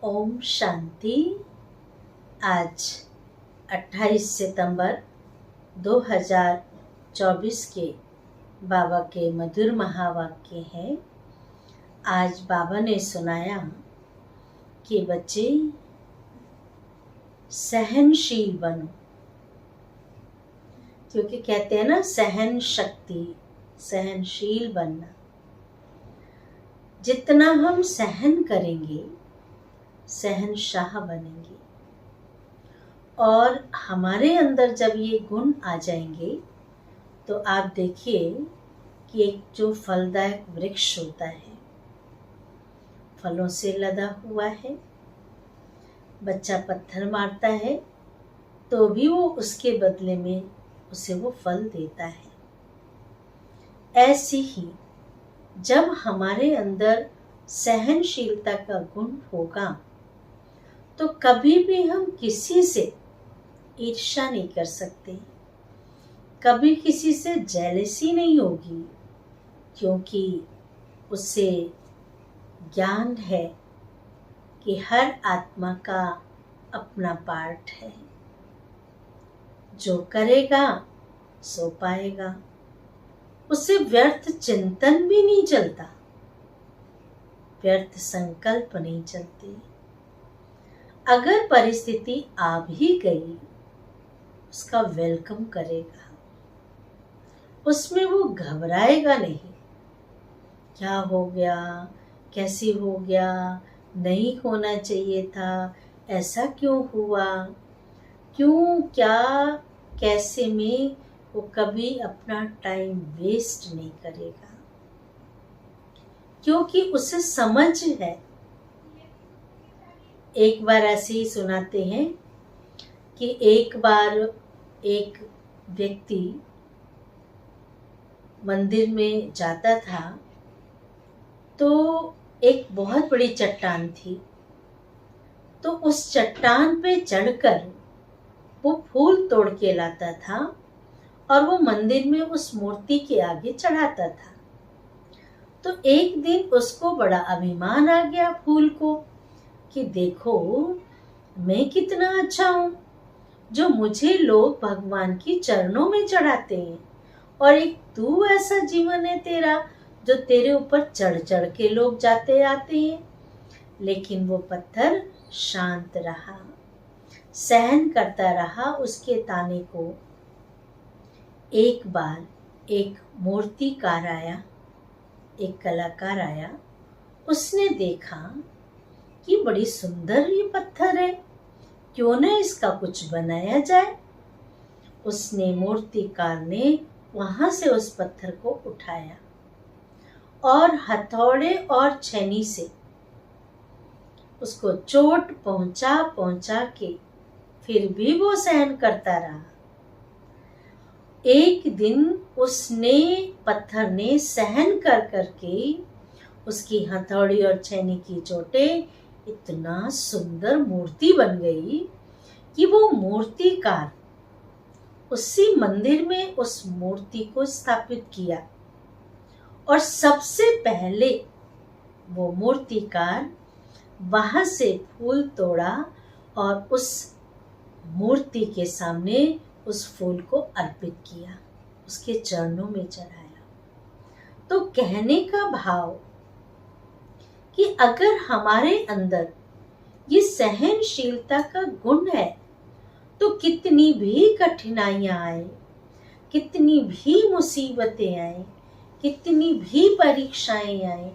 ओम शांति। आज 28 सितंबर 2024 के बाबा के मधुर महावाक्य हैं। आज बाबा ने सुनाया कि बच्चे सहनशील बनो, क्योंकि कहते हैं ना सहन शक्ति, सहनशील बनना। जितना हम सहन करेंगे सहनशाह बनेंगे, और हमारे अंदर जब ये गुण आ जाएंगे तो आप देखिए कि एक जो फलदायक वृक्ष होता है, फलों से लदा हुआ है, बच्चा पत्थर मारता है तो भी वो उसके बदले में उसे वो फल देता है। ऐसे ही जब हमारे अंदर सहनशीलता का गुण होगा तो कभी भी हम किसी से ईर्ष्या नहीं कर सकते, कभी किसी से जेलसी नहीं होगी, क्योंकि उससे ज्ञान है कि हर आत्मा का अपना पार्ट है। जो करेगा सो पाएगा, उससे व्यर्थ चिंतन भी नहीं चलता, व्यर्थ संकल्प नहीं चलते। अगर परिस्थिति आ भी गई उसका वेलकम करेगा, उसमें वो घबराएगा नहीं। क्या हो गया, कैसे हो गया, नहीं होना चाहिए था, ऐसा क्यों हुआ, क्यों, क्या, कैसे में वो कभी अपना टाइम वेस्ट नहीं करेगा, क्योंकि उसे समझ है। एक बार ऐसे ही सुनाते हैं कि एक बार एक व्यक्ति मंदिर में जाता था तो एक बहुत बड़ी चट्टान थी, तो उस चट्टान पे चढ़कर वो फूल तोड़ के लाता था और वो मंदिर में उस मूर्ति के आगे चढ़ाता था। तो एक दिन उसको बड़ा अभिमान आ गया फूल को कि देखो मैं कितना अच्छा हूँ, जो मुझे लोग भगवान की चरणों में चढ़ाते हैं, और एक तू ऐसा जीवन है तेरा जो तेरे ऊपर चढ़ चढ़ के लोग जाते आते हैं। लेकिन वो पत्थर शांत रहा, सहन करता रहा उसके ताने को। एक बार एक मूर्तिकार आया, एक कलाकार आया, उसने देखा कि बड़ी सुंदर ये पत्थर है, क्यों न इसका कुछ बनाया जाए। उसने, मूर्तिकार ने वहां से उस पत्थर को उठाया और हथौड़े और छेनी से उसको चोट पहुंचा पहुंचा के फिर भी वो सहन करता रहा। एक दिन उसने, पत्थर ने सहन कर करके उसकी हथौड़ी और छेनी की चोटें इतना सुंदर मूर्ति बन गई कि वो मूर्तिकार उसी मंदिर में उस मूर्ति को स्थापित किया, और सबसे पहले वो मूर्तिकार वहां से फूल तोड़ा और उस मूर्ति के सामने उस फूल को अर्पित किया, उसके चरणों में चढ़ाया। तो कहने का भाव कि अगर हमारे अंदर ये सहनशीलता का गुण है तो कितनी भी कठिनाइयां आए, कितनी भी मुसीबतें आए, कितनी भी परीक्षाएं आए,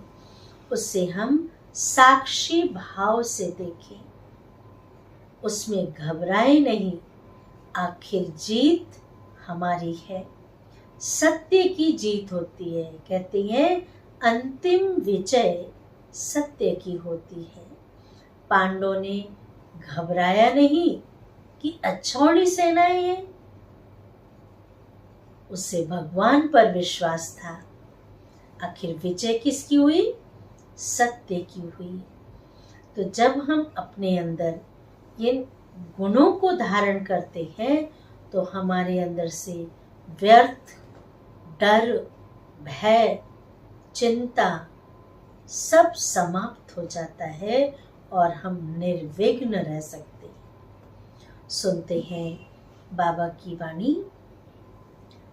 उससे हम साक्षी भाव से देखें, उसमें घबराए नहीं। आखिर जीत हमारी है, सत्य की जीत होती है। कहते हैं अंतिम विजय सत्य की होती है। पांडवों ने घबराया नहीं कि अच्छौड़ी सेनाएं हैं, उससे भगवान पर विश्वास था। आखिर विजय किसकी हुई? सत्य की हुई। तो जब हम अपने अंदर ये गुणों को धारण करते हैं तो हमारे अंदर से व्यर्थ डर, भय, चिंता सब समाप्त हो जाता है और हम निर्विघ्न रह सकते हैं। सुनते हैं बाबा की वाणी।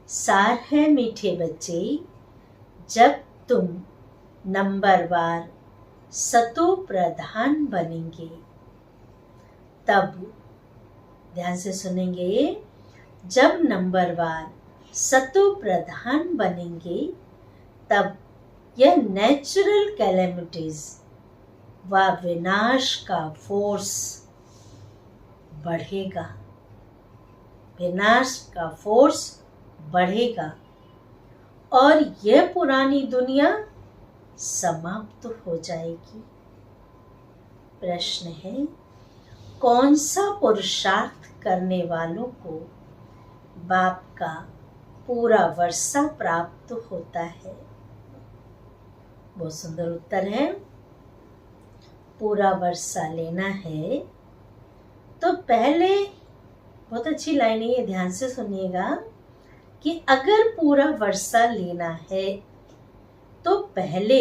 सार है मीठे बच्चे, जब तुम नंबरवार सतो प्रधान बनेंगे, तब, ध्यान से सुनेंगे, जब नंबरवार सतो प्रधान बनेंगे, तब यह नेचुरल कैलेमिटीज व विनाश का फोर्स बढ़ेगा, विनाश का फोर्स बढ़ेगा और यह पुरानी दुनिया समाप्त हो जाएगी। प्रश्न है, कौन सा पुरुषार्थ करने वालों को बाप का पूरा वर्षा प्राप्त होता है? बहुत सुंदर उत्तर है। पूरा वर्षा लेना है तो पहले, बहुत अच्छी लाइन है ये, ध्यान से सुनिएगा, कि अगर पूरा वर्षा लेना है तो पहले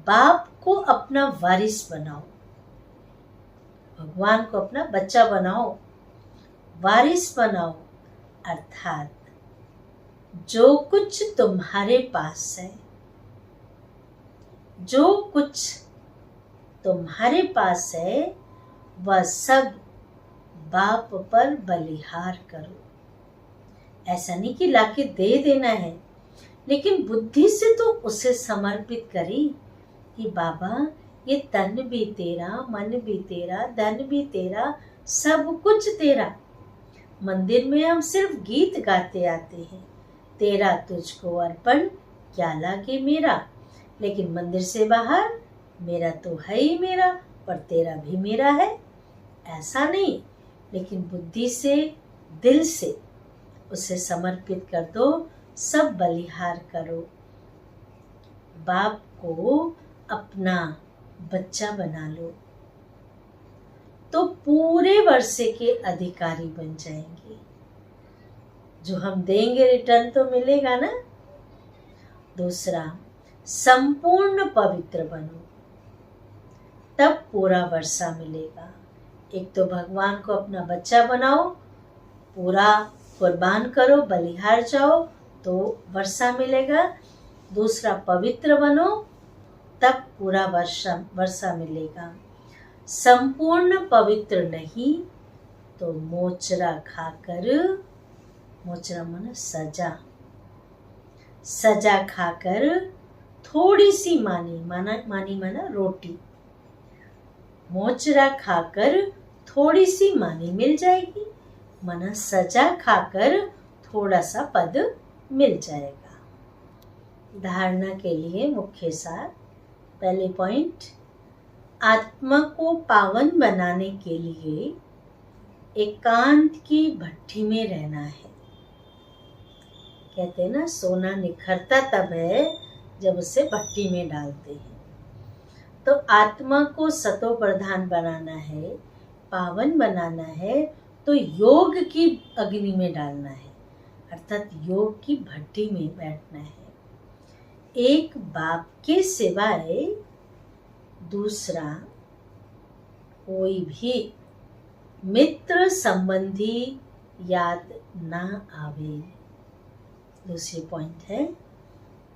बाप को अपना वारिस बनाओ, भगवान को अपना बच्चा बनाओ, वारिस बनाओ। अर्थात जो कुछ तुम्हारे पास है, जो कुछ तुम्हारे पास है, वह सब बाप पर बलिहार करो। ऐसा नहीं कि लाके दे देना है, लेकिन बुद्धि से तो उसे समर्पित करी कि बाबा ये तन भी तेरा, मन भी तेरा, धन भी तेरा, सब कुछ तेरा। मंदिर में हम सिर्फ गीत गाते आते हैं, तेरा तुझको अर्पण क्या लागे मेरा, लेकिन मंदिर से बाहर मेरा तो है ही मेरा, पर तेरा भी मेरा है, ऐसा नहीं। लेकिन बुद्धि से, दिल से उसे समर्पित कर दो, सब बलिहार करो, बाप को अपना बच्चा बना लो, तो पूरे वर्षे के अधिकारी बन जाएंगे। जो हम देंगे रिटर्न तो मिलेगा ना। दूसरा, संपूर्ण पवित्र बनो, तब पूरा वर्षा मिलेगा। एक तो भगवान को अपना बच्चा बनाओ, पूरा कुर्बान करो, बलिहार जाओ, तो वर्षा मिलेगा। दूसरा, पवित्र बनो, तब पूरा वर्षा मिलेगा। संपूर्ण पवित्र नहीं तो मोचरा खाकर, मोचरा माना सजा, सजा खाकर थोड़ी सी मानी रोटी, मोचरा खाकर थोड़ी सी मानी मिल जाएगी, माना सजा खाकर थोड़ा सा पद मिल जाएगा। धारणा के लिए मुख्य सार। पहले पॉइंट, आत्मा को पावन बनाने के लिए एकांत की भट्ठी में रहना है। कहते हैं ना, सोना निखरता तब है जब उसे भट्टी में डालते हैं। तो आत्मा को सतो प्रधान बनाना है, पावन बनाना है, तो योग की अग्नि में डालना है, अर्थात योग की भट्टी में बैठना है। एक बाप के सिवाय दूसरा कोई भी मित्र संबंधी याद ना आवे। दूसरी पॉइंट है,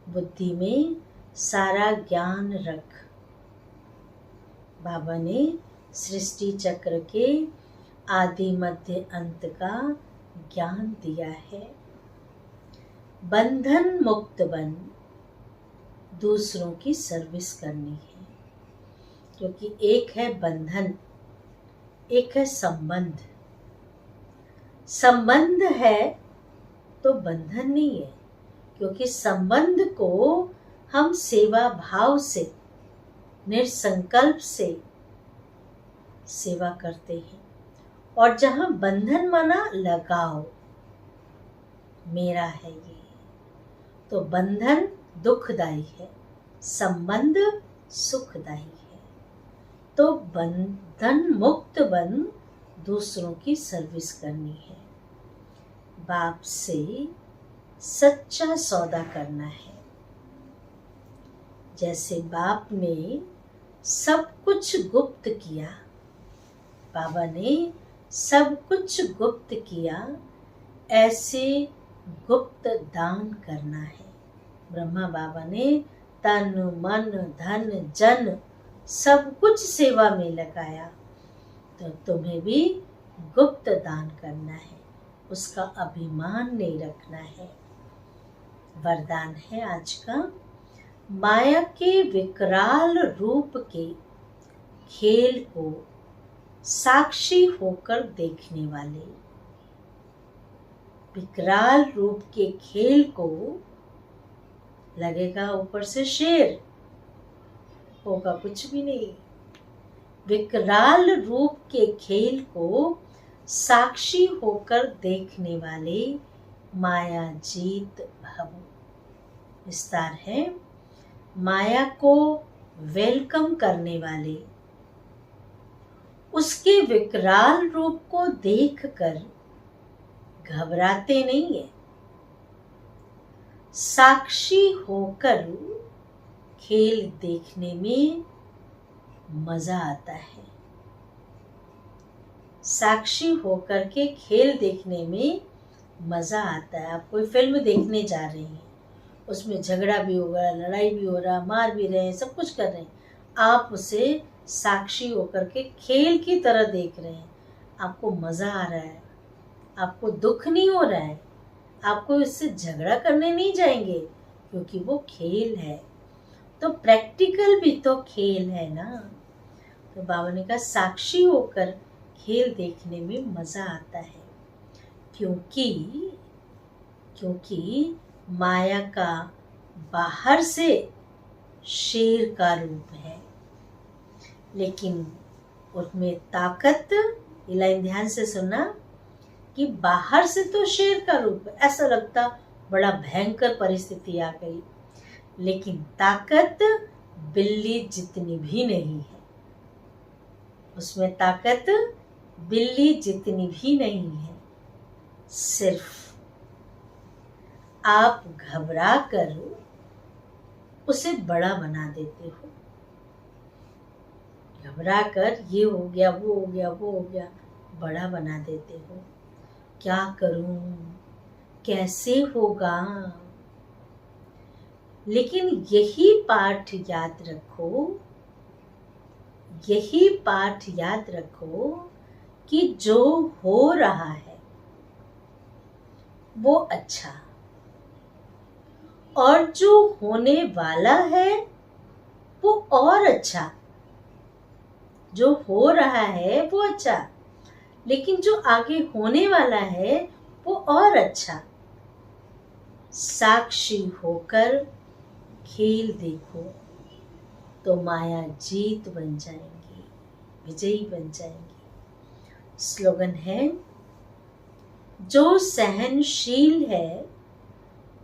बुद्धि में सारा ज्ञान रख। बाबा ने सृष्टि चक्र के आदि मध्य अंत का ज्ञान दिया है। बंधन मुक्त बन, दूसरों की सर्विस करनी है, क्योंकि एक है बंधन, एक है संबंध। संबंध है तो बंधन नहीं है, क्योंकि संबंध को हम सेवा भाव से, निसंकल्प से सेवा करते हैं। और जहां बंधन माना लगाव, मेरा है ये, तो बंधन दुखदाई है, संबंध सुखदाई है। तो बंधन मुक्त बन, दूसरों की सर्विस करनी है, बाप से सच्चा सौदा करना है। जैसे बाप ने सब कुछ गुप्त किया। बाबा ने सब कुछ गुप्त किया, ऐसे गुप्त दान करना है। ब्रह्मा बाबा ने तन मन धन जन सब कुछ सेवा में लगाया, तो तुम्हें भी गुप्त दान करना है, उसका अभिमान नहीं रखना है। वरदान है आज का, माया के विकराल रूप के खेल को साक्षी होकर देखने वाले। विकराल रूप के खेल को, लगेगा ऊपर से शेर, होगा कुछ भी नहीं। विकराल रूप के खेल को साक्षी होकर देखने वाले माया जीत भव। विस्तार है, माया को वेलकम करने वाले, उसके विकराल रूप को देखकर घबराते नहीं है। साक्षी होकर खेल देखने में मजा आता है। साक्षी होकर के खेल देखने में मजा आता है। आप कोई फिल्म देखने जा रहे हैं, उसमें झगड़ा भी हो रहा, लड़ाई भी हो रहा, मार भी रहे हैं, सब कुछ कर रहे हैं, आप उसे साक्षी होकर के खेल की तरह देख रहे हैं। आपको मजा आ रहा है, आपको दुख नहीं हो रहा है, आपको इससे झगड़ा करने नहीं जाएंगे, क्योंकि वो खेल है। तो प्रैक्टिकल भी तो खेल है ना। तो बाबा ने कहा साक्षी होकर खेल देखने में मजा आता है, क्योंकि माया का बाहर से शेर का रूप है, लेकिन उसमें ताकत, ये लाइन ध्यान से सुनना, कि बाहर से तो शेर का रूप है, ऐसा लगता बड़ा भयंकर परिस्थिति आ गई, लेकिन ताकत बिल्ली जितनी भी नहीं है। उसमें ताकत बिल्ली जितनी भी नहीं है। सिर्फ आप घबरा कर उसे बड़ा बना देते हो। घबरा कर ये हो गया, वो हो गया, वो हो गया, बड़ा बना देते हो। क्या करूं, कैसे होगा। लेकिन यही पाठ याद रखो, यही पाठ याद रखो कि जो हो रहा है वो अच्छा, और जो होने वाला है वो और अच्छा। जो हो रहा है वो अच्छा, लेकिन जो आगे होने वाला है वो और अच्छा। साक्षी होकर खेल देखो तो माया जीत बन जाएंगी, विजयी बन जाएंगी। स्लोगन है, जो सहनशील है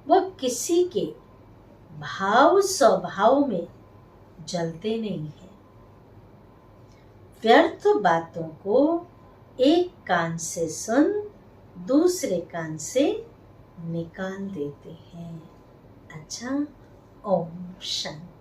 वह किसी के भाव स्वभाव में जलते नहीं है। व्यर्थ बातों को एक कान से सुन दूसरे कान से निकाल देते हैं। अच्छा, ओम शांति।